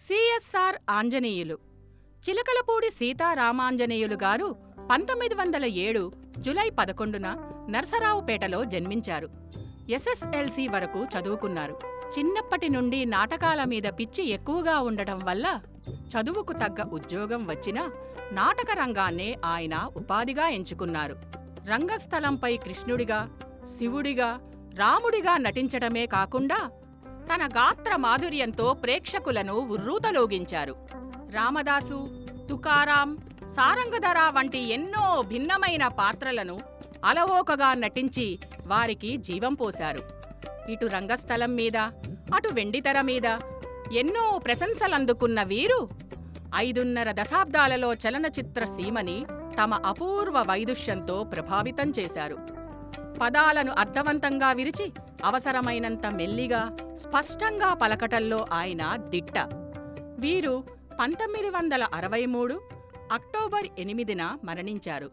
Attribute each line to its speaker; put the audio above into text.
Speaker 1: CSR Anjaneyulu Chilakalapudi Sitaramanjaneyulu గారు 1907 July 11న నరసరావుపేటలో జన్మించారు. SSLC వరకు చదువుకున్నారు. చిన్నప్పటి నుండి నాటకాల మీద పిచ్చి ఎక్కువగా ఉండటం వల్ల చదువుకు తగ్గ ఉద్యోగం వచ్చినా నాటక రంగాన్నే ఆయన ఉపాధిగా ఎంచుకున్నారు. రంగస్థలంపై కృష్ణుడిగా, శివుడిగా, రాముడిగా నటించటమే కాకుండా తన గాత్ర మాధుర్యంతో ప్రేక్షకులను ఉర్రూతలోగించారు. రామదాసు, తుకారాం, సారంగధర వంటి ఎన్నో భిన్నమైన పాత్రలను అలవోకగా నటించి వారికి జీవం పోశారు. ఇటు రంగస్థలం మీద, అటు వెండితెర మీద ఎన్నో ప్రశంసలందుకున్న వీరు 5.5 దశాబ్దాలలో చలనచిత్ర సీమని తమ అపూర్వ వైదుష్యంతో ప్రభావితం చేశారు. పదాలను అర్థవంతంగా విరిచి అవసరమైనంత మెల్లిగా, స్పష్టంగా పలకటంలో ఆయన దిట్ట. వీరు 1963 అక్టోబర్ 8న మరణించారు.